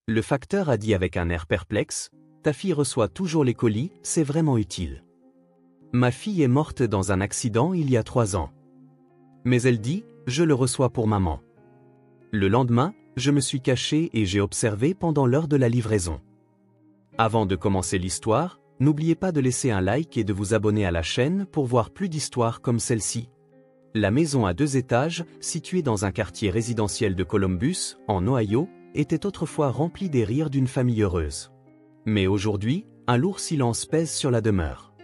Le facteur a dit avec un air perplexe, « Ta fille reçoit toujours les colis, c'est vraiment utile. » Ma fille est morte dans un accident il y a 3 ans. Mais elle dit, « Je le reçois pour maman. » Le lendemain, je me suis caché et j'ai observé pendant l'heure de la livraison. Avant de commencer l'histoire, n'oubliez pas de laisser un like et de vous abonner à la chaîne pour voir plus d'histoires comme celle-ci. La maison à 2 étages, située dans un quartier résidentiel de Columbus, en Ohio, était autrefois remplie des rires d'une famille heureuse. Mais aujourd'hui, un lourd silence pèse sur la demeure.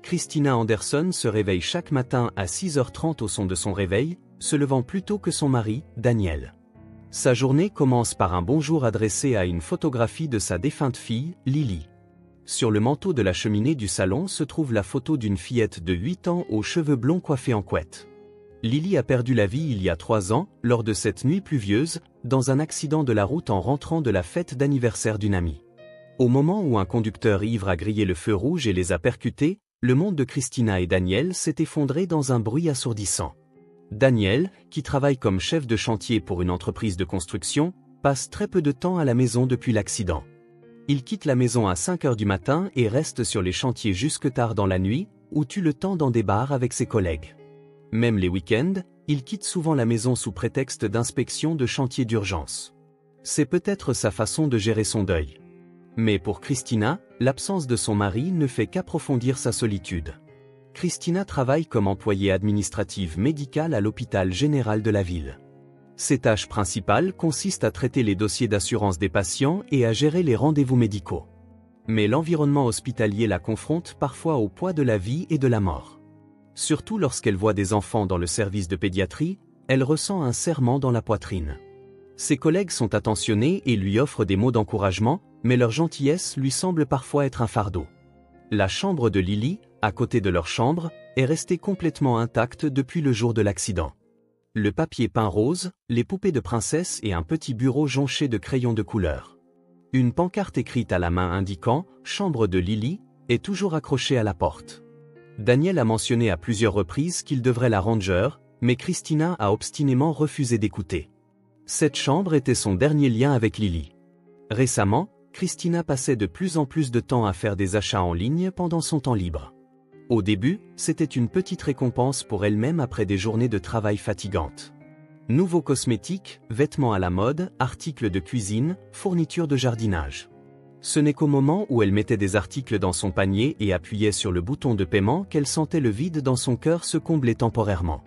Christina Anderson se réveille chaque matin à 6h30 au son de son réveil, se levant plus tôt que son mari, Daniel. Sa journée commence par un bonjour adressé à une photographie de sa défunte fille, Lily. Sur le manteau de la cheminée du salon se trouve la photo d'une fillette de 8 ans aux cheveux blonds coiffés en couette. Lily a perdu la vie il y a 3 ans, lors de cette nuit pluvieuse, dans un accident de la route en rentrant de la fête d'anniversaire d'une amie. Au moment où un conducteur ivre a grillé le feu rouge et les a percutés, le monde de Christina et Daniel s'est effondré dans un bruit assourdissant. Daniel, qui travaille comme chef de chantier pour une entreprise de construction, passe très peu de temps à la maison depuis l'accident. Il quitte la maison à 5h du matin et reste sur les chantiers jusque tard dans la nuit, ou tue le temps dans des bars avec ses collègues. Même les week-ends, il quitte souvent la maison sous prétexte d'inspection de chantier d'urgence. C'est peut-être sa façon de gérer son deuil. Mais pour Christina, l'absence de son mari ne fait qu'approfondir sa solitude. Christina travaille comme employée administrative médicale à l'hôpital général de la ville. Ses tâches principales consistent à traiter les dossiers d'assurance des patients et à gérer les rendez-vous médicaux. Mais l'environnement hospitalier la confronte parfois au poids de la vie et de la mort. Surtout lorsqu'elle voit des enfants dans le service de pédiatrie, elle ressent un serrement dans la poitrine. Ses collègues sont attentionnés et lui offrent des mots d'encouragement, mais leur gentillesse lui semble parfois être un fardeau. La chambre de Lily, à côté de leur chambre, est restée complètement intacte depuis le jour de l'accident. Le papier peint rose, les poupées de princesse et un petit bureau jonché de crayons de couleur. Une pancarte écrite à la main indiquant « Chambre de Lily » est toujours accrochée à la porte. Daniel a mentionné à plusieurs reprises qu'il devrait la ranger, mais Christina a obstinément refusé d'écouter. Cette chambre était son dernier lien avec Lily. Récemment, Christina passait de plus en plus de temps à faire des achats en ligne pendant son temps libre. Au début, c'était une petite récompense pour elle-même après des journées de travail fatigantes. Nouveaux cosmétiques, vêtements à la mode, articles de cuisine, fournitures de jardinage. Ce n'est qu'au moment où elle mettait des articles dans son panier et appuyait sur le bouton de paiement qu'elle sentait le vide dans son cœur se combler temporairement.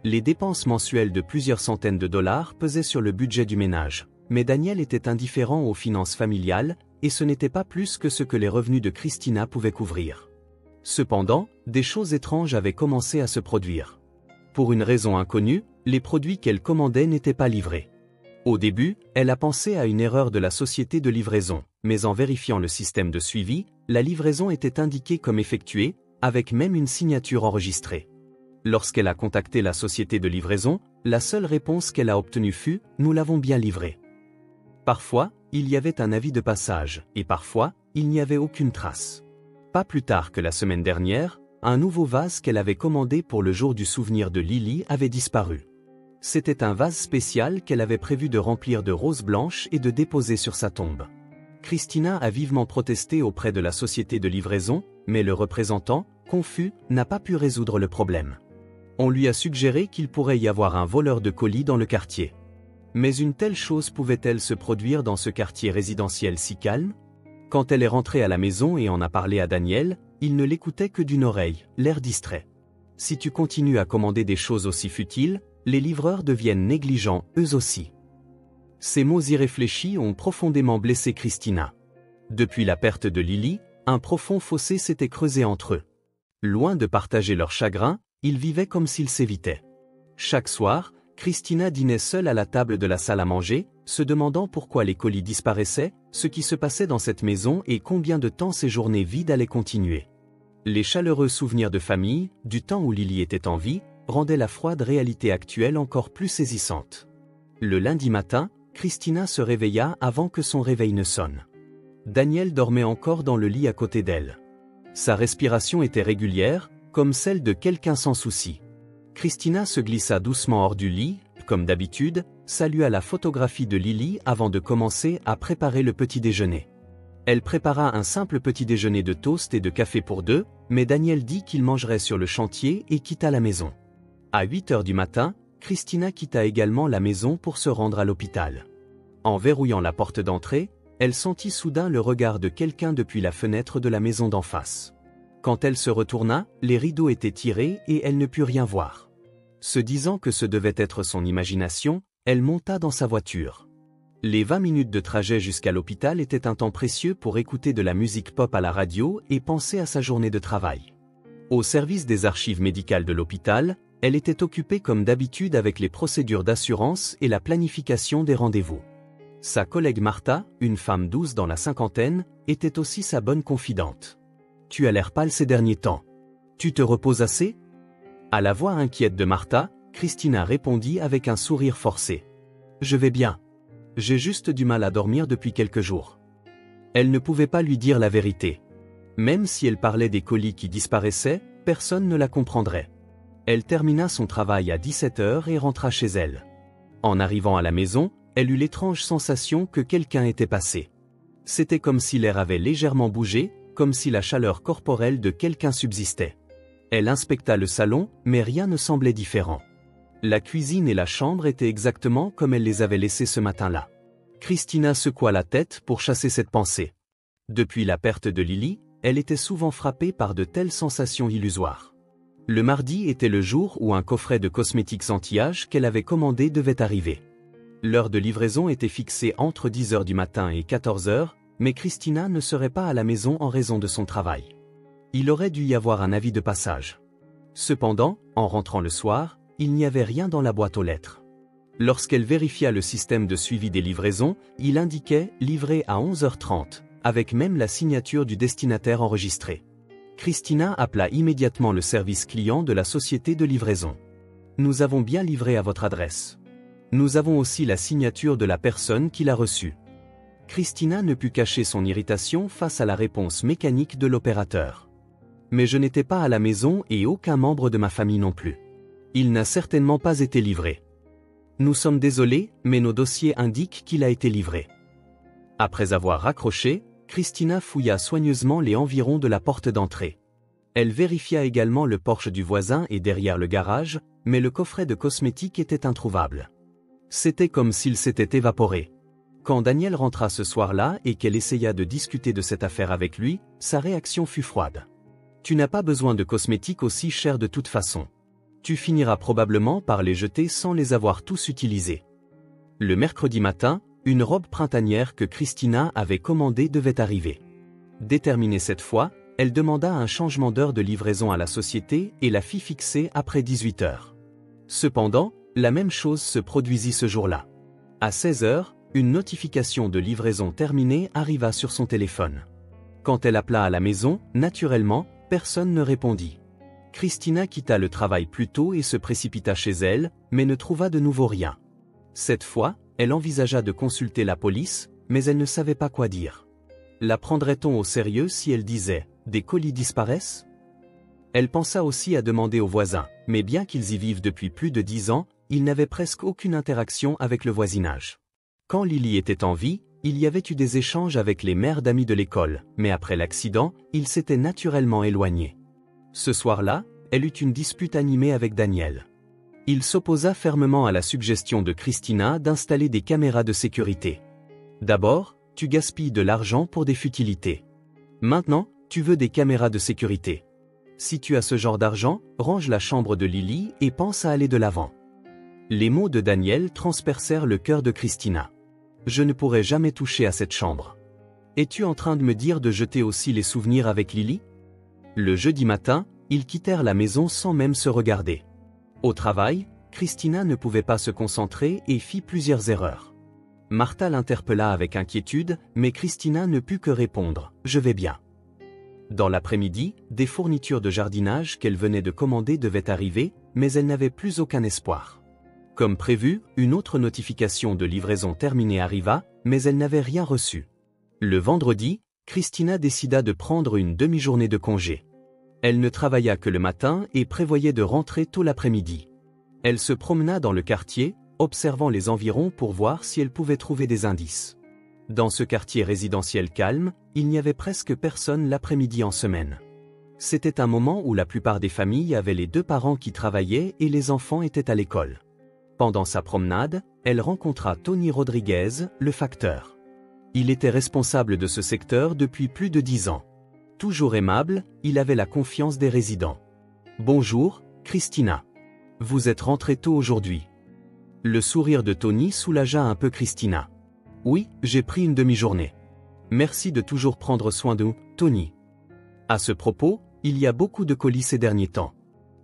Les dépenses mensuelles de plusieurs centaines de dollars pesaient sur le budget du ménage, mais Daniel était indifférent aux finances familiales, et ce n'était pas plus que ce que les revenus de Christina pouvaient couvrir. Cependant, des choses étranges avaient commencé à se produire. Pour une raison inconnue, les produits qu'elle commandait n'étaient pas livrés. Au début, elle a pensé à une erreur de la société de livraison, mais en vérifiant le système de suivi, la livraison était indiquée comme effectuée, avec même une signature enregistrée. Lorsqu'elle a contacté la société de livraison, la seule réponse qu'elle a obtenue fut « Nous l'avons bien livré ». Parfois, il y avait un avis de passage, et parfois, il n'y avait aucune trace. Pas plus tard que la semaine dernière, un nouveau vase qu'elle avait commandé pour le jour du souvenir de Lily avait disparu. C'était un vase spécial qu'elle avait prévu de remplir de roses blanches et de déposer sur sa tombe. Christina a vivement protesté auprès de la société de livraison, mais le représentant, confus, n'a pas pu résoudre le problème. On lui a suggéré qu'il pourrait y avoir un voleur de colis dans le quartier. Mais une telle chose pouvait-elle se produire dans ce quartier résidentiel si calme? Quand elle est rentrée à la maison et en a parlé à Daniel, il ne l'écoutait que d'une oreille, l'air distrait. Si tu continues à commander des choses aussi futiles, les livreurs deviennent négligents, eux aussi. Ces mots irréfléchis ont profondément blessé Christina. Depuis la perte de Lily, un profond fossé s'était creusé entre eux. Loin de partager leur chagrin, ils vivaient comme s'ils s'évitaient. Chaque soir, Christina dînait seule à la table de la salle à manger, se demandant pourquoi les colis disparaissaient, ce qui se passait dans cette maison et combien de temps ces journées vides allaient continuer. Les chaleureux souvenirs de famille, du temps où Lily était en vie, rendaient la froide réalité actuelle encore plus saisissante. Le lundi matin, Christina se réveilla avant que son réveil ne sonne. Daniel dormait encore dans le lit à côté d'elle. Sa respiration était régulière, comme celle de quelqu'un sans souci. Christina se glissa doucement hors du lit, comme d'habitude, salua la photographie de Lily avant de commencer à préparer le petit déjeuner. Elle prépara un simple petit déjeuner de toast et de café pour deux, mais Daniel dit qu'il mangerait sur le chantier et quitta la maison. À 8 heures du matin, Christina quitta également la maison pour se rendre à l'hôpital. En verrouillant la porte d'entrée, elle sentit soudain le regard de quelqu'un depuis la fenêtre de la maison d'en face. Quand elle se retourna, les rideaux étaient tirés et elle ne put rien voir. Se disant que ce devait être son imagination, elle monta dans sa voiture. Les 20 minutes de trajet jusqu'à l'hôpital étaient un temps précieux pour écouter de la musique pop à la radio et penser à sa journée de travail. Au service des archives médicales de l'hôpital, elle était occupée comme d'habitude avec les procédures d'assurance et la planification des rendez-vous. Sa collègue Martha, une femme douce dans la cinquantaine, était aussi sa bonne confidente. « Tu as l'air pâle ces derniers temps. Tu te reposes assez ?» À la voix inquiète de Martha, Christina répondit avec un sourire forcé. « Je vais bien. J'ai juste du mal à dormir depuis quelques jours. » Elle ne pouvait pas lui dire la vérité. Même si elle parlait des colis qui disparaissaient, personne ne la comprendrait. Elle termina son travail à 17 heures et rentra chez elle. En arrivant à la maison, elle eut l'étrange sensation que quelqu'un était passé. C'était comme si l'air avait légèrement bougé, comme si la chaleur corporelle de quelqu'un subsistait. Elle inspecta le salon, mais rien ne semblait différent. La cuisine et la chambre étaient exactement comme elle les avait laissées ce matin-là. Christina secoua la tête pour chasser cette pensée. Depuis la perte de Lily, elle était souvent frappée par de telles sensations illusoires. Le mardi était le jour où un coffret de cosmétiques anti-âge qu'elle avait commandé devait arriver. L'heure de livraison était fixée entre 10 heures du matin et 14 heures, mais Christina ne serait pas à la maison en raison de son travail. Il aurait dû y avoir un avis de passage. Cependant, en rentrant le soir, il n'y avait rien dans la boîte aux lettres. Lorsqu'elle vérifia le système de suivi des livraisons, il indiquait « livré à 11h30 », avec même la signature du destinataire enregistrée. Christina appela immédiatement le service client de la société de livraison. « Nous avons bien livré à votre adresse. Nous avons aussi la signature de la personne qui l'a reçue. » Christina ne put cacher son irritation face à la réponse mécanique de l'opérateur. « Mais je n'étais pas à la maison et aucun membre de ma famille non plus. Il n'a certainement pas été livré. Nous sommes désolés, mais nos dossiers indiquent qu'il a été livré. » Après avoir raccroché, Christina fouilla soigneusement les environs de la porte d'entrée. Elle vérifia également le porche du voisin et derrière le garage, mais le coffret de cosmétiques était introuvable. C'était comme s'il s'était évaporé. Quand Daniel rentra ce soir-là et qu'elle essaya de discuter de cette affaire avec lui, sa réaction fut froide. « Tu n'as pas besoin de cosmétiques aussi chers de toute façon. Tu finiras probablement par les jeter sans les avoir tous utilisés. » Le mercredi matin, une robe printanière que Christina avait commandée devait arriver. Déterminée cette fois, elle demanda un changement d'heure de livraison à la société et la fit fixer après 18 heures. Cependant, la même chose se produisit ce jour-là. À 16 heures, une notification de livraison terminée arriva sur son téléphone. Quand elle appela à la maison, naturellement, personne ne répondit. Christina quitta le travail plus tôt et se précipita chez elle, mais ne trouva de nouveau rien. Cette fois, elle envisagea de consulter la police, mais elle ne savait pas quoi dire. La prendrait-on au sérieux si elle disait « des colis disparaissent ?» Elle pensa aussi à demander aux voisins, mais bien qu'ils y vivent depuis plus de 10 ans, ils n'avaient presque aucune interaction avec le voisinage. Quand Lily était en vie, il y avait eu des échanges avec les mères d'amis de l'école, mais après l'accident, ils s'étaient naturellement éloignés. Ce soir-là, elle eut une dispute animée avec Daniel. Il s'opposa fermement à la suggestion de Christina d'installer des caméras de sécurité. D'abord, tu gaspilles de l'argent pour des futilités. Maintenant, tu veux des caméras de sécurité. Si tu as ce genre d'argent, range la chambre de Lily et pense à aller de l'avant. Les mots de Daniel transpercèrent le cœur de Christina. Je ne pourrai jamais toucher à cette chambre. Es-tu en train de me dire de jeter aussi les souvenirs avec Lily? Le jeudi matin, ils quittèrent la maison sans même se regarder. Au travail, Christina ne pouvait pas se concentrer et fit plusieurs erreurs. Martha l'interpella avec inquiétude, mais Christina ne put que répondre « Je vais bien ». Dans l'après-midi, des fournitures de jardinage qu'elle venait de commander devaient arriver, mais elle n'avait plus aucun espoir. Comme prévu, une autre notification de livraison terminée arriva, mais elle n'avait rien reçu. Le vendredi, Christina décida de prendre une demi-journée de congé. Elle ne travailla que le matin et prévoyait de rentrer tôt l'après-midi. Elle se promena dans le quartier, observant les environs pour voir si elle pouvait trouver des indices. Dans ce quartier résidentiel calme, il n'y avait presque personne l'après-midi en semaine. C'était un moment où la plupart des familles avaient les deux parents qui travaillaient et les enfants étaient à l'école. Pendant sa promenade, elle rencontra Tony Rodriguez, le facteur. Il était responsable de ce secteur depuis plus de 10 ans. Toujours aimable, il avait la confiance des résidents. « Bonjour, Christina. Vous êtes rentrée tôt aujourd'hui. » Le sourire de Tony soulagea un peu Christina. « Oui, j'ai pris une demi-journée. Merci de toujours prendre soin de nous, Tony. » À ce propos, il y a beaucoup de colis ces derniers temps.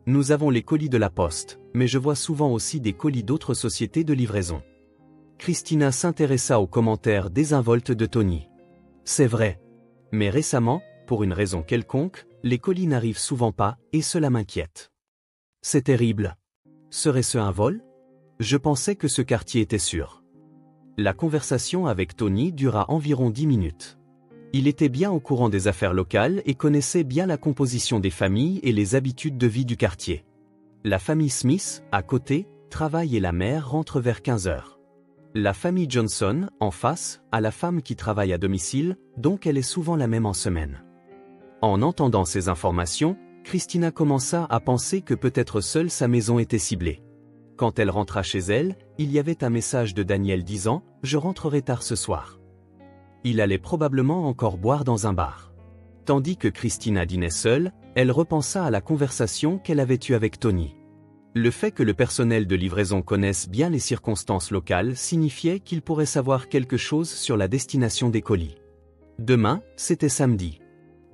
Nous avons les colis de la poste, mais je vois souvent aussi des colis d'autres sociétés de livraison. Christina s'intéressa aux commentaires désinvoltes de Tony. C'est vrai. Mais récemment, pour une raison quelconque, les colis n'arrivent souvent pas, et cela m'inquiète. C'est terrible. Serait-ce un vol? Je pensais que ce quartier était sûr. La conversation avec Tony dura environ 10 minutes. Il était bien au courant des affaires locales et connaissait bien la composition des familles et les habitudes de vie du quartier. La famille Smith, à côté, travaille et la mère rentre vers 15 heures. La famille Johnson, en face, a la femme qui travaille à domicile, donc elle est souvent la même en semaine. En entendant ces informations, Christina commença à penser que peut-être seule sa maison était ciblée. Quand elle rentra chez elle, il y avait un message de Daniel disant « Je rentrerai tard ce soir ». Il allait probablement encore boire dans un bar. Tandis que Christina dînait seule, elle repensa à la conversation qu'elle avait eue avec Tony. Le fait que le personnel de livraison connaisse bien les circonstances locales signifiait qu'il pourrait savoir quelque chose sur la destination des colis. Demain, c'était samedi.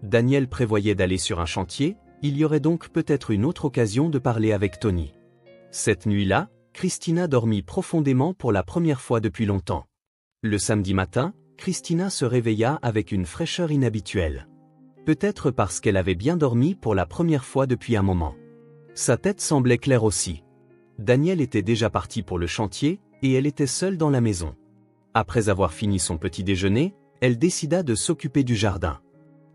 Daniel prévoyait d'aller sur un chantier, il y aurait donc peut-être une autre occasion de parler avec Tony. Cette nuit-là, Christina dormit profondément pour la première fois depuis longtemps. Le samedi matin, Christina se réveilla avec une fraîcheur inhabituelle. Peut-être parce qu'elle avait bien dormi pour la première fois depuis un moment. Sa tête semblait claire aussi. Daniel était déjà parti pour le chantier, et elle était seule dans la maison. Après avoir fini son petit déjeuner, elle décida de s'occuper du jardin.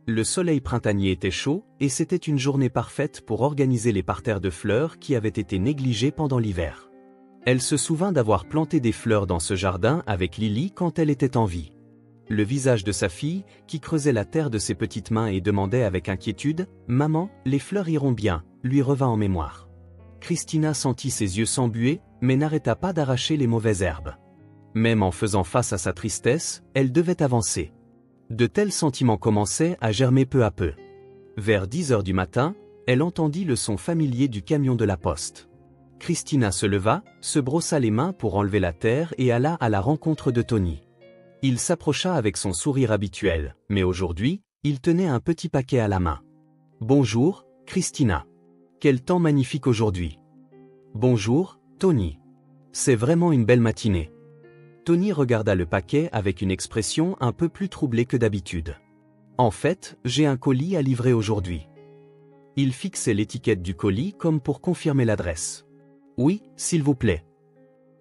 Le soleil printanier était chaud, et c'était une journée parfaite pour organiser les parterres de fleurs qui avaient été négligés pendant l'hiver. Elle se souvint d'avoir planté des fleurs dans ce jardin avec Lily quand elle était en vie. Le visage de sa fille, qui creusait la terre de ses petites mains et demandait avec inquiétude « Maman, les fleurs iront bien », lui revint en mémoire. Christina sentit ses yeux s'embuer, mais n'arrêta pas d'arracher les mauvaises herbes. Même en faisant face à sa tristesse, elle devait avancer. De tels sentiments commençaient à germer peu à peu. Vers 10 heures du matin, elle entendit le son familier du camion de la poste. Christina se leva, se brossa les mains pour enlever la terre et alla à la rencontre de Tony. Il s'approcha avec son sourire habituel, mais aujourd'hui, il tenait un petit paquet à la main. « Bonjour, Christina. Quel temps magnifique aujourd'hui. »« Bonjour, Tony. C'est vraiment une belle matinée. » Tony regarda le paquet avec une expression un peu plus troublée que d'habitude. « En fait, j'ai un colis à livrer aujourd'hui. » Il fixait l'étiquette du colis comme pour confirmer l'adresse. « Oui, s'il vous plaît. »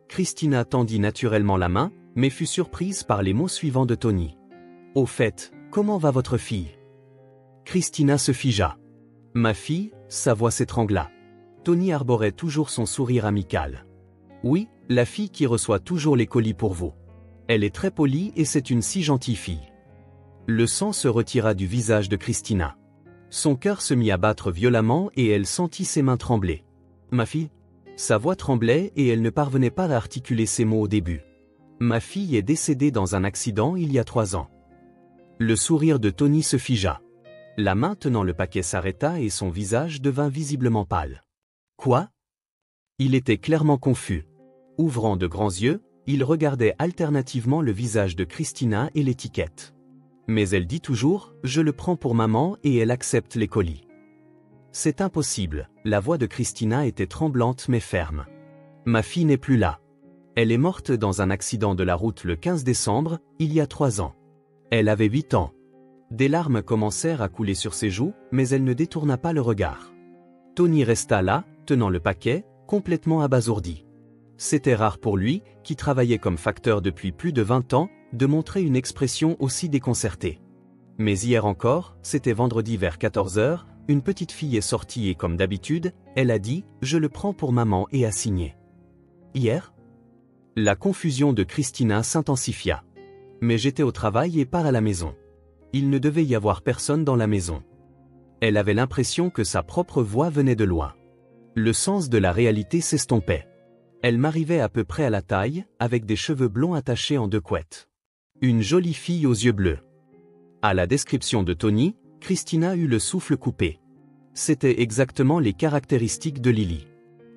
Christina tendit naturellement la main, mais fut surprise par les mots suivants de Tony. « Au fait, comment va votre fille ?» Christina se figea. « Ma fille ?» Sa voix s'étrangla. Tony arborait toujours son sourire amical. « Oui, la fille qui reçoit toujours les colis pour vous. Elle est très polie et c'est une si gentille fille. » Le sang se retira du visage de Christina. Son cœur se mit à battre violemment et elle sentit ses mains trembler. « Ma fille ?» Sa voix tremblait et elle ne parvenait pas à articuler ces mots au début. « Ma fille est décédée dans un accident il y a 3 ans. » Le sourire de Tony se figea. La main tenant le paquet s'arrêta et son visage devint visiblement pâle. « Quoi ?» Il était clairement confus. Ouvrant de grands yeux, il regardait alternativement le visage de Christina et l'étiquette. Mais elle dit toujours « Je le prends pour maman » et elle accepte les colis. C'est impossible, la voix de Christina était tremblante mais ferme. « Ma fille n'est plus là. Elle est morte dans un accident de la route le 15 décembre, il y a 3 ans. Elle avait 8 ans. » Des larmes commencèrent à couler sur ses joues, mais elle ne détourna pas le regard. Tony resta là, tenant le paquet, complètement abasourdi. C'était rare pour lui, qui travaillait comme facteur depuis plus de 20 ans, de montrer une expression aussi déconcertée. Mais hier encore, c'était vendredi vers 14 heures, une petite fille est sortie et comme d'habitude, elle a dit « Je le prends pour maman » et a signé. Hier ? La confusion de Christina s'intensifia. Mais j'étais au travail et pas à la maison. Il ne devait y avoir personne dans la maison. Elle avait l'impression que sa propre voix venait de loin. Le sens de la réalité s'estompait. Elle m'arrivait à peu près à la taille, avec des cheveux blonds attachés en 2 couettes. Une jolie fille aux yeux bleus. À la description de Tony, Christina eut le souffle coupé. C'était exactement les caractéristiques de Lily.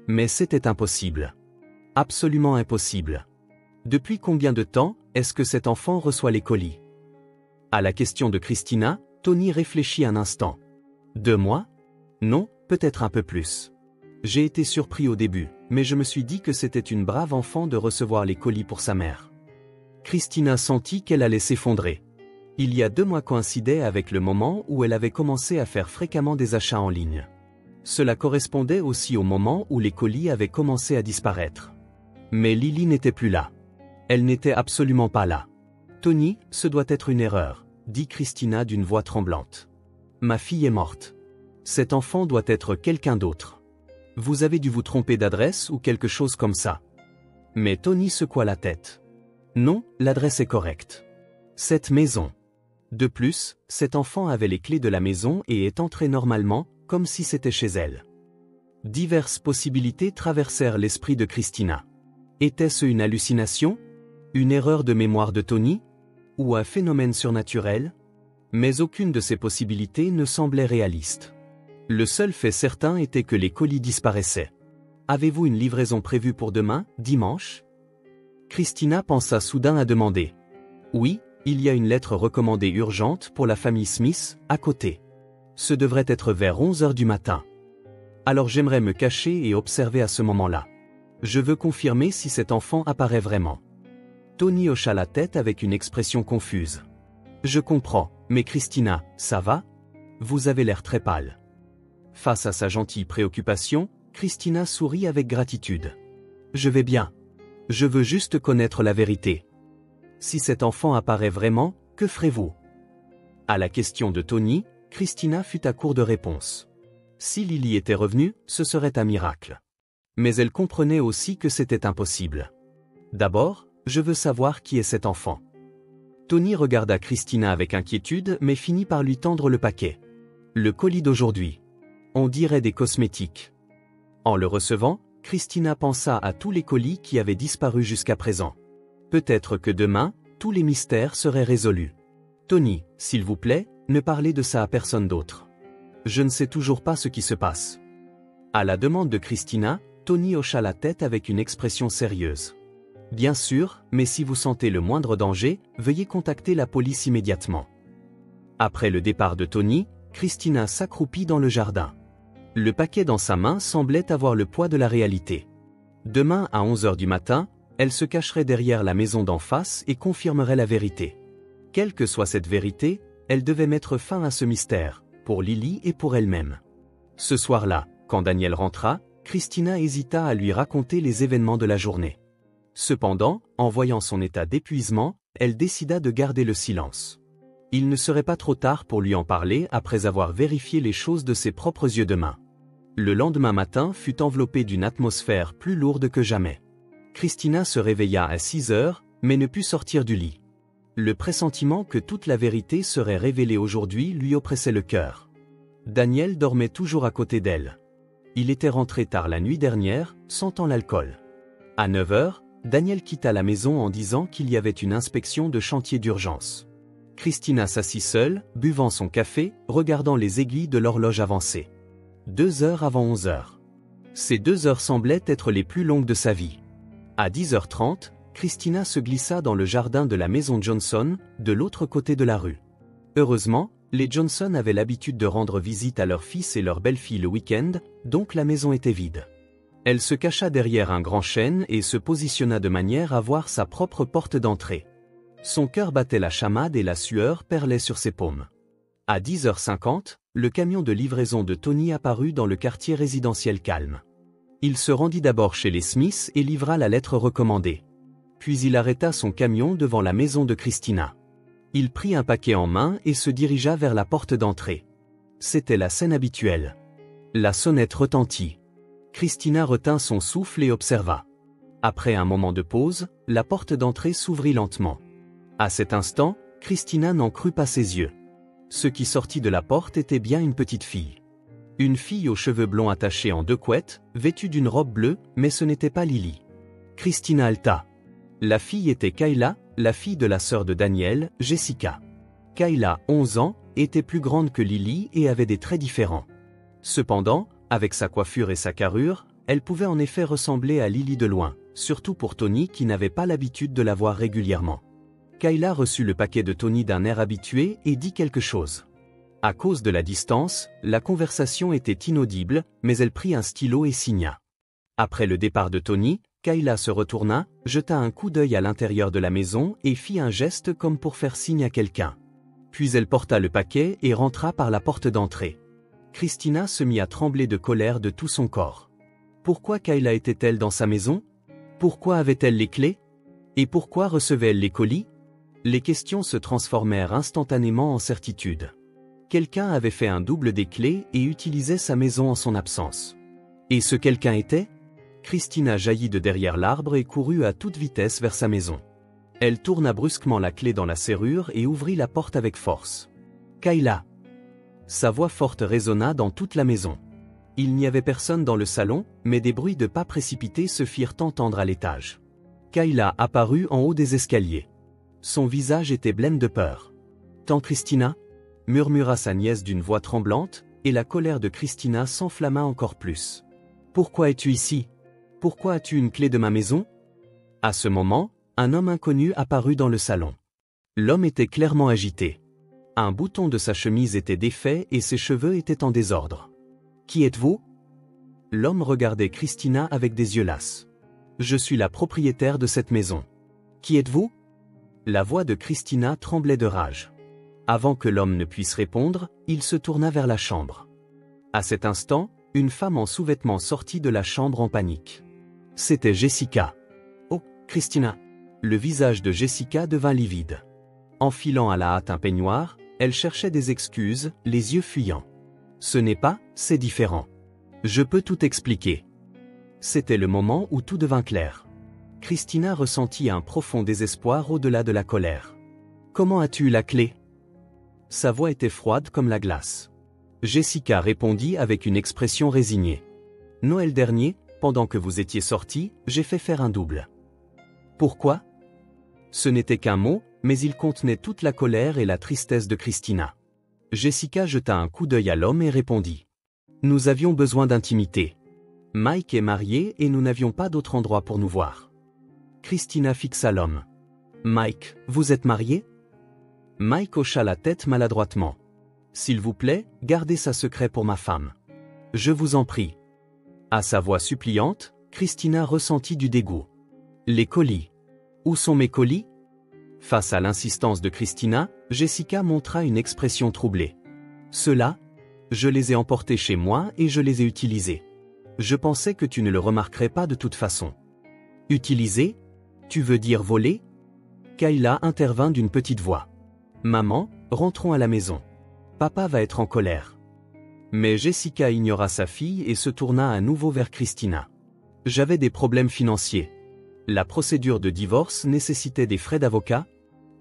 Mais c'était impossible. Absolument impossible. Depuis combien de temps est-ce que cet enfant reçoit les colis? À la question de Christina, Tony réfléchit un instant. 2 mois? Non, peut-être un peu plus. J'ai été surpris au début, mais je me suis dit que c'était une brave enfant de recevoir les colis pour sa mère. Christina sentit qu'elle allait s'effondrer. Il y a 2 mois coïncidaient avec le moment où elle avait commencé à faire fréquemment des achats en ligne. Cela correspondait aussi au moment où les colis avaient commencé à disparaître. Mais Lily n'était plus là. Elle n'était absolument pas là. Tony, ce doit être une erreur, dit Christina d'une voix tremblante. Ma fille est morte. Cet enfant doit être quelqu'un d'autre. Vous avez dû vous tromper d'adresse ou quelque chose comme ça. Mais Tony secoua la tête. Non, l'adresse est correcte. Cette maison. De plus, cet enfant avait les clés de la maison et est entré normalement, comme si c'était chez elle. Diverses possibilités traversèrent l'esprit de Christina. Était-ce une hallucination? Une erreur de mémoire de Tony? Ou un phénomène surnaturel? Mais aucune de ces possibilités ne semblait réaliste. Le seul fait certain était que les colis disparaissaient. Avez-vous une livraison prévue pour demain, dimanche? Christina pensa soudain à demander. Oui, il y a une lettre recommandée urgente pour la famille Smith, à côté. Ce devrait être vers 11 heures du matin. Alors j'aimerais me cacher et observer à ce moment-là. Je veux confirmer si cet enfant apparaît vraiment. Tony hocha la tête avec une expression confuse. Je comprends, mais Christina, ça va? Vous avez l'air très pâle. Face à sa gentille préoccupation, Christina sourit avec gratitude. Je vais bien. Je veux juste connaître la vérité. Si cet enfant apparaît vraiment, que ferez-vous? À la question de Tony, Christina fut à court de réponse. Si Lily était revenue, ce serait un miracle. Mais elle comprenait aussi que c'était impossible. D'abord, je veux savoir qui est cet enfant. Tony regarda Christina avec inquiétude mais finit par lui tendre le paquet. Le colis d'aujourd'hui. On dirait des cosmétiques. En le recevant, Christina pensa à tous les colis qui avaient disparu jusqu'à présent. Peut-être que demain, tous les mystères seraient résolus. Tony, s'il vous plaît, ne parlez de ça à personne d'autre. Je ne sais toujours pas ce qui se passe. À la demande de Christina, Tony hocha la tête avec une expression sérieuse. Bien sûr, mais si vous sentez le moindre danger, veuillez contacter la police immédiatement. Après le départ de Tony, Christina s'accroupit dans le jardin. Le paquet dans sa main semblait avoir le poids de la réalité. Demain à 11 heures du matin, elle se cacherait derrière la maison d'en face et confirmerait la vérité. Quelle que soit cette vérité, elle devait mettre fin à ce mystère, pour Lily et pour elle-même. Ce soir-là, quand Daniel rentra, Christina hésita à lui raconter les événements de la journée. Cependant, en voyant son état d'épuisement, elle décida de garder le silence. Il ne serait pas trop tard pour lui en parler après avoir vérifié les choses de ses propres yeux de main. Le lendemain matin fut enveloppé d'une atmosphère plus lourde que jamais. Christina se réveilla à 6 heures, mais ne put sortir du lit. Le pressentiment que toute la vérité serait révélée aujourd'hui lui oppressait le cœur. Daniel dormait toujours à côté d'elle. Il était rentré tard la nuit dernière, sentant l'alcool. À 9 heures, Daniel quitta la maison en disant qu'il y avait une inspection de chantier d'urgence. Christina s'assit seule, buvant son café, regardant les aiguilles de l'horloge avancée. 2 heures avant 11 heures. Ces 2 heures semblaient être les plus longues de sa vie. À 10h30, Christina se glissa dans le jardin de la maison Johnson, de l'autre côté de la rue. Heureusement, les Johnson avaient l'habitude de rendre visite à leur fils et leur belle-fille le week-end, donc la maison était vide. Elle se cacha derrière un grand chêne et se positionna de manière à voir sa propre porte d'entrée. Son cœur battait la chamade et la sueur perlait sur ses paumes. À 10h50, le camion de livraison de Tony apparut dans le quartier résidentiel calme. Il se rendit d'abord chez les Smith et livra la lettre recommandée. Puis il arrêta son camion devant la maison de Christina. Il prit un paquet en main et se dirigea vers la porte d'entrée. C'était la scène habituelle. La sonnette retentit. Christina retint son souffle et observa. Après un moment de pause, la porte d'entrée s'ouvrit lentement. À cet instant, Christina n'en crut pas ses yeux. Ce qui sortit de la porte était bien une petite fille. Une fille aux cheveux blonds attachés en 2 couettes, vêtue d'une robe bleue, mais ce n'était pas Lily. Christina halta. La fille était Kayla, la fille de la sœur de Daniel, Jessica. Kayla, 11 ans, était plus grande que Lily et avait des traits différents. Cependant, avec sa coiffure et sa carrure, elle pouvait en effet ressembler à Lily de loin, surtout pour Tony qui n'avait pas l'habitude de la voir régulièrement. Kayla reçut le paquet de Tony d'un air habitué et dit quelque chose. À cause de la distance, la conversation était inaudible, mais elle prit un stylo et signa. Après le départ de Tony, Kayla se retourna, jeta un coup d'œil à l'intérieur de la maison et fit un geste comme pour faire signe à quelqu'un. Puis elle porta le paquet et rentra par la porte d'entrée. Christina se mit à trembler de colère de tout son corps. Pourquoi Kayla était-elle dans sa maison? Pourquoi avait-elle les clés? Et pourquoi recevait-elle les colis? Les questions se transformèrent instantanément en certitude. Quelqu'un avait fait un double des clés et utilisait sa maison en son absence. Et ce quelqu'un était? Christina jaillit de derrière l'arbre et courut à toute vitesse vers sa maison. Elle tourna brusquement la clé dans la serrure et ouvrit la porte avec force. Kayla! Sa voix forte résonna dans toute la maison. Il n'y avait personne dans le salon, mais des bruits de pas précipités se firent entendre à l'étage. Kayla apparut en haut des escaliers. Son visage était blême de peur. « Tant Christina ?» murmura sa nièce d'une voix tremblante, et la colère de Christina s'enflamma encore plus. « Pourquoi es-tu ici? Pourquoi as-tu une clé de ma maison ?» À ce moment, un homme inconnu apparut dans le salon. L'homme était clairement agité. Un bouton de sa chemise était défait et ses cheveux étaient en désordre. « Qui êtes-vous » L'homme regardait Christina avec des yeux lasses. « Je suis la propriétaire de cette maison. »« Qui êtes-vous » La voix de Christina tremblait de rage. Avant que l'homme ne puisse répondre, il se tourna vers la chambre. À cet instant, une femme en sous-vêtements sortit de la chambre en panique. C'était Jessica. « Oh, Christina !» Le visage de Jessica devint livide. Enfilant à la hâte un peignoir, elle cherchait des excuses, les yeux fuyants. « Ce n'est pas, c'est différent. Je peux tout expliquer. » C'était le moment où tout devint clair. Christina ressentit un profond désespoir au-delà de la colère. « Comment as-tu eu la clé ?» Sa voix était froide comme la glace. Jessica répondit avec une expression résignée. « Noël dernier, pendant que vous étiez sortis, j'ai fait faire un double. »« Pourquoi ?» Ce n'était qu'un mot, mais il contenait toute la colère et la tristesse de Christina. Jessica jeta un coup d'œil à l'homme et répondit. « Nous avions besoin d'intimité. Mike est marié et nous n'avions pas d'autre endroit pour nous voir. » Christina fixa l'homme. « Mike, vous êtes marié ?» Mike hocha la tête maladroitement. « S'il vous plaît, gardez ça secret pour ma femme. Je vous en prie. » À sa voix suppliante, Christina ressentit du dégoût. « Les colis. Où sont mes colis ?» Face à l'insistance de Christina, Jessica montra une expression troublée. « Ceux-là, je les ai emportés chez moi et je les ai utilisés. Je pensais que tu ne le remarquerais pas de toute façon. »« Utilisés ? Tu veux dire voler ?» Kayla intervint d'une petite voix. « Maman, rentrons à la maison. Papa va être en colère. » Mais Jessica ignora sa fille et se tourna à nouveau vers Christina. « J'avais des problèmes financiers. La procédure de divorce nécessitait des frais d'avocat.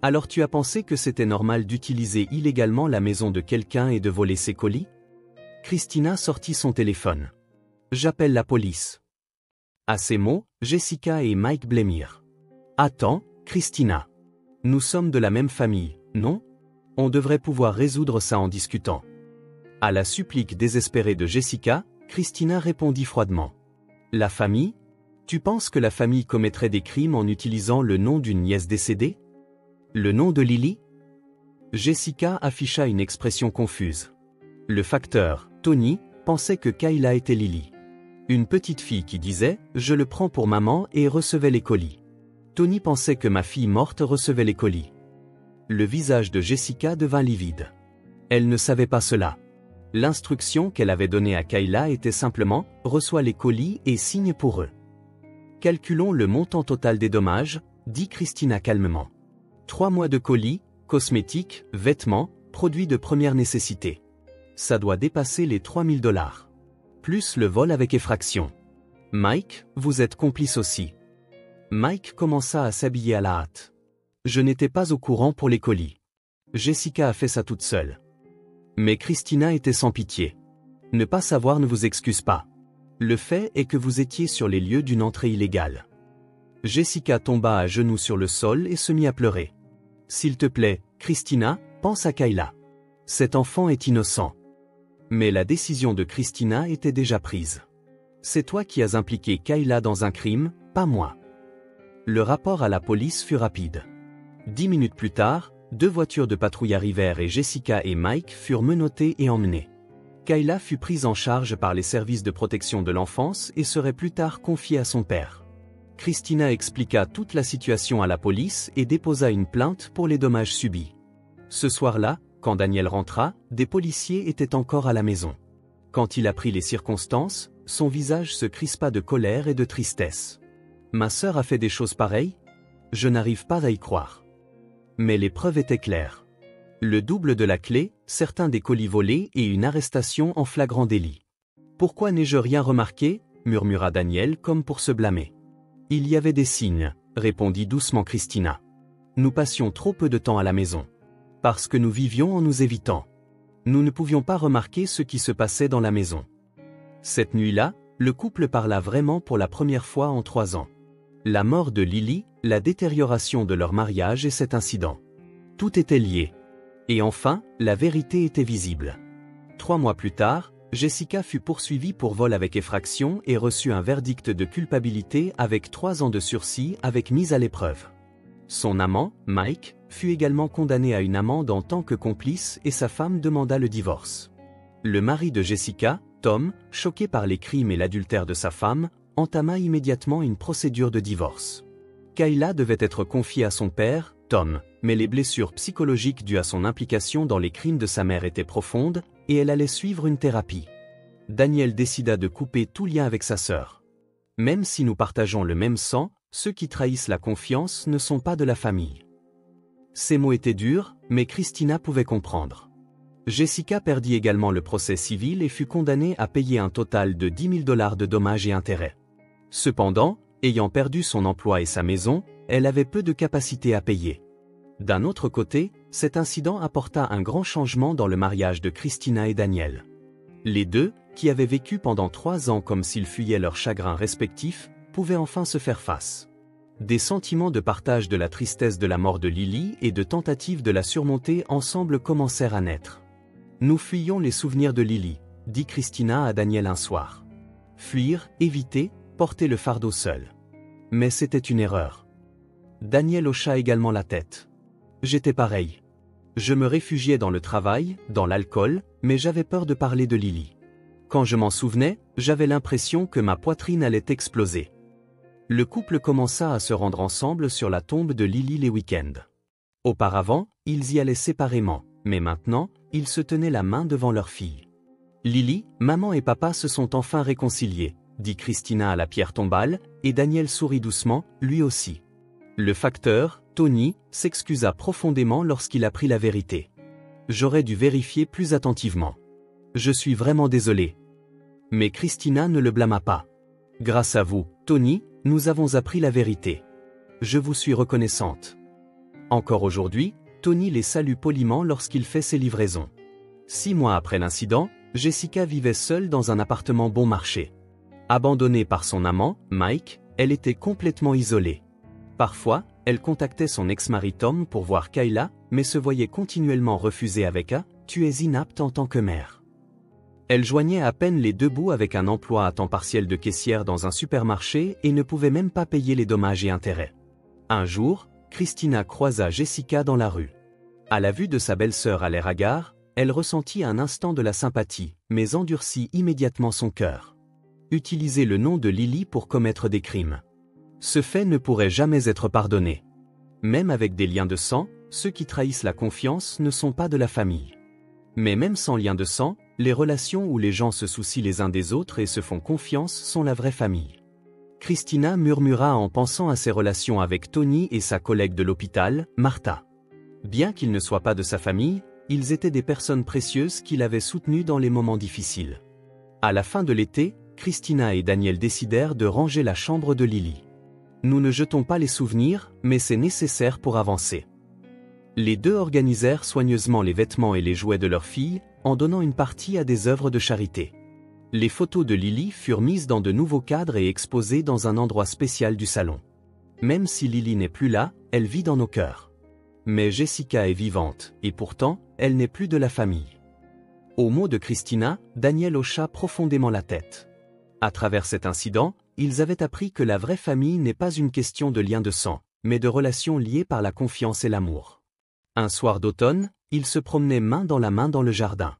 Alors tu as pensé que c'était normal d'utiliser illégalement la maison de quelqu'un et de voler ses colis ?» Christina sortit son téléphone. « J'appelle la police. » À ces mots, Jessica et Mike blêmirent. « Attends, Christina. Nous sommes de la même famille, non? On devrait pouvoir résoudre ça en discutant. » À la supplique désespérée de Jessica, Christina répondit froidement. « La famille? Tu penses que la famille commettrait des crimes en utilisant le nom d'une nièce décédée? Le nom de Lily ?» Jessica afficha une expression confuse. Le facteur, Tony, pensait que Kayla était Lily. Une petite fille qui disait « Je le prends pour maman » et recevait les colis. Tony pensait que ma fille morte recevait les colis. Le visage de Jessica devint livide. Elle ne savait pas cela. L'instruction qu'elle avait donnée à Kayla était simplement « Reçois les colis et signe pour eux. » Calculons le montant total des dommages, dit Christina calmement. 3 mois de colis, cosmétiques, vêtements, produits de première nécessité. Ça doit dépasser les $3000. Plus le vol avec effraction. Mike, vous êtes complice aussi. Mike commença à s'habiller à la hâte. Je n'étais pas au courant pour les colis. Jessica a fait ça toute seule. Mais Christina était sans pitié. Ne pas savoir ne vous excuse pas. Le fait est que vous étiez sur les lieux d'une entrée illégale. Jessica tomba à genoux sur le sol et se mit à pleurer. S'il te plaît, Christina, pense à Kayla. Cet enfant est innocent. Mais la décision de Christina était déjà prise. C'est toi qui as impliqué Kayla dans un crime, pas moi. Le rapport à la police fut rapide. 10 minutes plus tard, 2 voitures de patrouille arrivèrent et Jessica et Mike furent menottés et emmenés. Kayla fut prise en charge par les services de protection de l'enfance et serait plus tard confiée à son père. Christina expliqua toute la situation à la police et déposa une plainte pour les dommages subis. Ce soir-là, quand Daniel rentra, des policiers étaient encore à la maison. Quand il apprit les circonstances, son visage se crispa de colère et de tristesse. « Ma sœur a fait des choses pareilles ? Je n'arrive pas à y croire. » Mais les preuves étaient claires. Le double de la clé, certains des colis volés et une arrestation en flagrant délit. « Pourquoi n'ai-je rien remarqué ?» murmura Daniel comme pour se blâmer. « Il y avait des signes, » répondit doucement Christina. « Nous passions trop peu de temps à la maison. Parce que nous vivions en nous évitant. Nous ne pouvions pas remarquer ce qui se passait dans la maison. » Cette nuit-là, le couple parla vraiment pour la première fois en 3 ans. La mort de Lily, la détérioration de leur mariage et cet incident. Tout était lié. Et enfin, la vérité était visible. 3 mois plus tard, Jessica fut poursuivie pour vol avec effraction et reçut un verdict de culpabilité avec 3 ans de sursis avec mise à l'épreuve. Son amant, Mike, fut également condamné à une amende en tant que complice et sa femme demanda le divorce. Le mari de Jessica, Tom, choqué par les crimes et l'adultère de sa femme, entama immédiatement une procédure de divorce. Kayla devait être confiée à son père, Tom, mais les blessures psychologiques dues à son implication dans les crimes de sa mère étaient profondes, et elle allait suivre une thérapie. Daniel décida de couper tout lien avec sa sœur. Même si nous partageons le même sang, ceux qui trahissent la confiance ne sont pas de la famille. Ces mots étaient durs, mais Christina pouvait comprendre. Jessica perdit également le procès civil et fut condamnée à payer un total de $10 000 de dommages et intérêts. Cependant, ayant perdu son emploi et sa maison, elle avait peu de capacité à payer. D'un autre côté, cet incident apporta un grand changement dans le mariage de Christina et Daniel. Les deux, qui avaient vécu pendant 3 ans comme s'ils fuyaient leurs chagrins respectifs, pouvaient enfin se faire face. Des sentiments de partage de la tristesse de la mort de Lily et de tentatives de la surmonter ensemble commencèrent à naître. « Nous fuyions les souvenirs de Lily », dit Christina à Daniel un soir. Fuir, éviter, porter le fardeau seul. Mais c'était une erreur. Daniel hocha également la tête. J'étais pareil. Je me réfugiais dans le travail, dans l'alcool, mais j'avais peur de parler de Lily. Quand je m'en souvenais, j'avais l'impression que ma poitrine allait exploser. Le couple commença à se rendre ensemble sur la tombe de Lily les week-ends. Auparavant, ils y allaient séparément, mais maintenant, ils se tenaient la main devant leur fille. Lily, maman et papa se sont enfin réconciliés, dit Christina à la pierre tombale, et Daniel sourit doucement, lui aussi. Le facteur, Tony, s'excusa profondément lorsqu'il apprit la vérité. J'aurais dû vérifier plus attentivement. Je suis vraiment désolé. Mais Christina ne le blâma pas. Grâce à vous, Tony, nous avons appris la vérité. Je vous suis reconnaissante. Encore aujourd'hui, Tony les salue poliment lorsqu'il fait ses livraisons. 6 mois après l'incident, Jessica vivait seule dans un appartement bon marché. Abandonnée par son amant, Mike, elle était complètement isolée. Parfois, elle contactait son ex-mari Tom pour voir Kayla, mais se voyait continuellement refuser avec un « tu es inapte en tant que mère ». Elle joignait à peine les 2 bouts avec un emploi à temps partiel de caissière dans un supermarché et ne pouvait même pas payer les dommages et intérêts. Un jour, Christina croisa Jessica dans la rue. À la vue de sa belle-sœur à l'air hagard, elle ressentit un instant de la sympathie, mais endurcit immédiatement son cœur. Utiliser le nom de Lily pour commettre des crimes. Ce fait ne pourrait jamais être pardonné. Même avec des liens de sang, ceux qui trahissent la confiance ne sont pas de la famille. Mais même sans lien de sang, les relations où les gens se soucient les uns des autres et se font confiance sont la vraie famille. Christina murmura en pensant à ses relations avec Tony et sa collègue de l'hôpital, Martha. Bien qu'ils ne soient pas de sa famille, ils étaient des personnes précieuses qui l'avaient soutenue dans les moments difficiles. À la fin de l'été, Christina et Daniel décidèrent de ranger la chambre de Lily. Nous ne jetons pas les souvenirs, mais c'est nécessaire pour avancer. Les deux organisèrent soigneusement les vêtements et les jouets de leur fille, en donnant une partie à des œuvres de charité. Les photos de Lily furent mises dans de nouveaux cadres et exposées dans un endroit spécial du salon. Même si Lily n'est plus là, elle vit dans nos cœurs. Mais Jessica est vivante, et pourtant, elle n'est plus de la famille. Aux mots de Christina, Daniel hocha profondément la tête. À travers cet incident, ils avaient appris que la vraie famille n'est pas une question de lien de sang, mais de relations liées par la confiance et l'amour. Un soir d'automne, ils se promenaient main dans le jardin.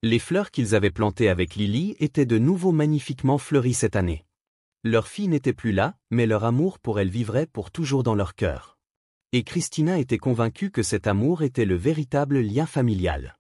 Les fleurs qu'ils avaient plantées avec Lily étaient de nouveau magnifiquement fleuries cette année. Leur fille n'était plus là, mais leur amour pour elle vivrait pour toujours dans leur cœur. Et Christina était convaincue que cet amour était le véritable lien familial.